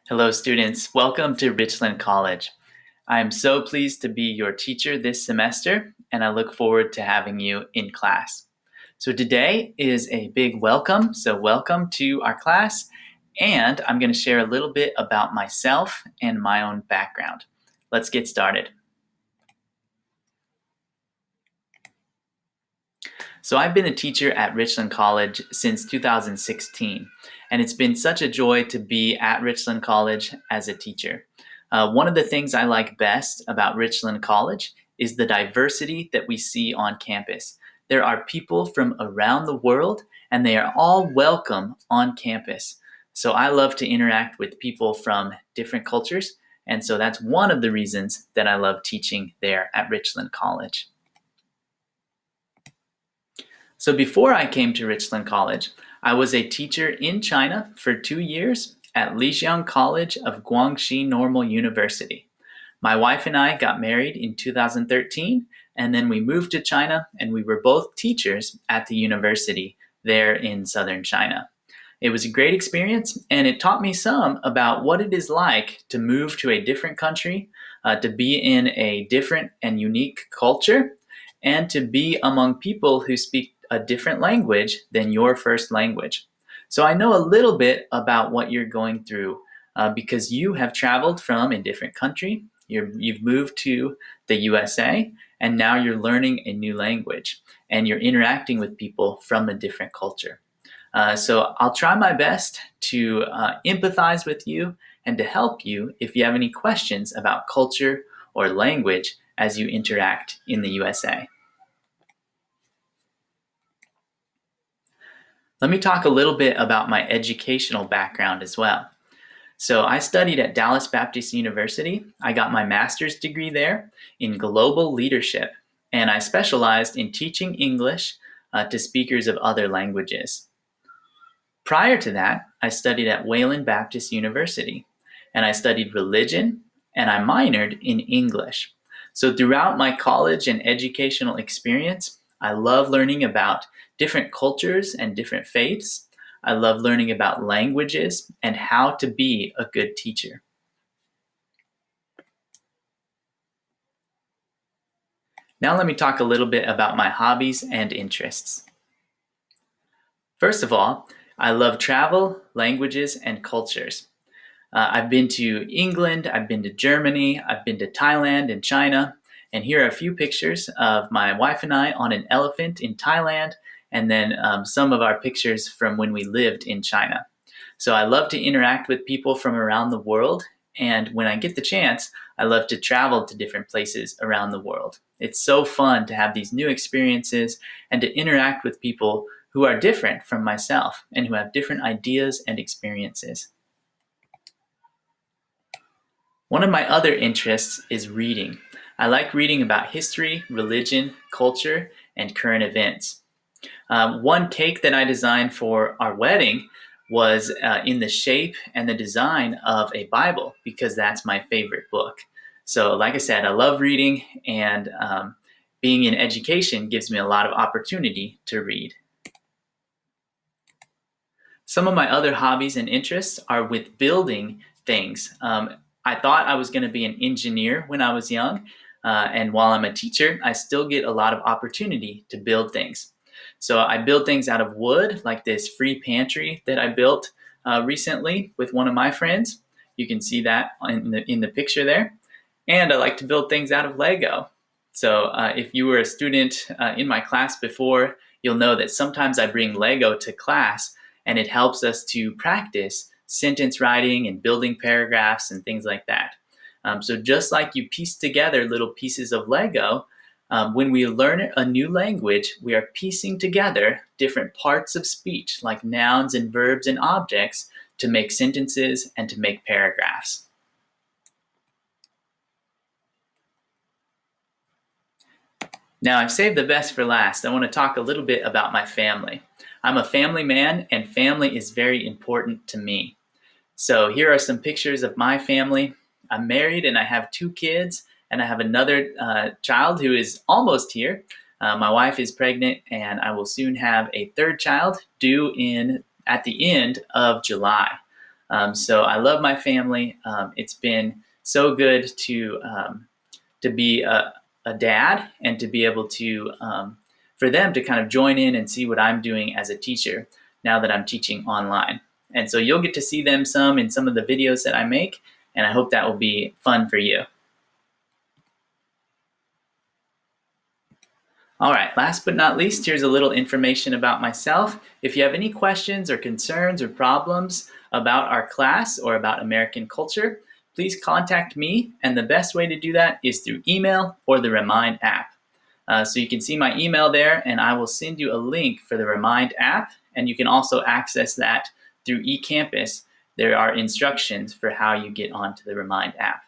Hello, students. Welcome to Richland College. I am so pleased to be your teacher this semester, and I look forward to having you in class. So today is a big welcome. So welcome to our class, and I'm going to share a little bit about myself and my own background. Let's get started. So I've been a teacher at Richland College since 2016, and it's been such a joy to be at Richland College as a teacher. One of the things I like best about Richland College is the diversity that we see on campus. There are people from around the world, and they are all welcome on campus. So I love to interact with people from different cultures, and so that's one of the reasons that I love teaching there at Richland College. So before I came to Richland College, I was a teacher in China for 2 years at Lijiang College of Guangxi Normal University. My wife and I got married in 2013, and then we moved to China, and we were both teachers at the university there in southern China. It was a great experience, and it taught me some about what it is like to move to a different country, to be in a different and unique culture, and to be among people who speak a different language than your first language. So I know a little bit about what you're going through because you have traveled from a different country, you've moved to the USA, and now you're learning a new language, and you're interacting with people from a different culture. So I'll try my best to empathize with you and to help you if you have any questions about culture or language as you interact in the USA. Let me talk a little bit about my educational background as well. So I studied at Dallas Baptist University. I got my master's degree there in global leadership, and I specialized in teaching English to speakers of other languages. Prior to that, I studied at Wayland Baptist University, and I studied religion, and I minored in English. So throughout my college and educational experience, I love learning about different cultures and different faiths. I love learning about languages and how to be a good teacher. Now let me talk a little bit about my hobbies and interests. First of all, I love travel, languages, and cultures. I've been to England, I've been to Germany, I've been to Thailand and China, and here are a few pictures of my wife and I on an elephant in Thailand, and then some of our pictures from when we lived in China. So I love to interact with people from around the world, and when I get the chance, I love to travel to different places around the world. It's so fun to have these new experiences and to interact with people who are different from myself and who have different ideas and experiences. One of my other interests is reading. I like reading about history, religion, culture, and current events. One cake that I designed for our wedding was in the shape and the design of a Bible because that's my favorite book. So, like I said, I love reading, and being in education gives me a lot of opportunity to read. Some of my other hobbies and interests are with building things. I thought I was going to be an engineer when I was young, and while I'm a teacher, I still get a lot of opportunity to build things. So I build things out of wood, like this free pantry that I built recently with one of my friends. You can see that in the picture there. And I like to build things out of Lego. So if you were a student in my class before, you'll know that sometimes I bring Lego to class, and it helps us to practice sentence writing and building paragraphs and things like that. So just like you piece together little pieces of Lego, when we learn a new language, we are piecing together different parts of speech, like nouns and verbs and objects, to make sentences and to make paragraphs. Now, I've saved the best for last. I want to talk a little bit about my family. I'm a family man, and family is very important to me. So here are some pictures of my family. I'm married and I have 2 kids, and I have another child who is almost here. My wife is pregnant, and I will soon have a 3rd child due at the end of July. So I love my family. It's been so good to be a dad and to be able to for them to kind of join in and see what I'm doing as a teacher now that I'm teaching online. And so you'll get to see them some in some of the videos that I make, and I hope that will be fun for you. All right, last but not least, here's a little information about myself. If you have any questions or concerns or problems about our class or about American culture, please contact me, and the best way to do that is through email or the Remind app. So you can see my email there, and I will send you a link for the Remind app, and you can also access that through eCampus. There are instructions for how you get onto the Remind app.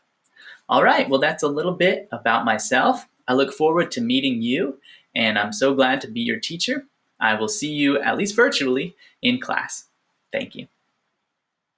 All right, well, that's a little bit about myself. I look forward to meeting you, and I'm so glad to be your teacher. I will see you, at least virtually, in class. Thank you.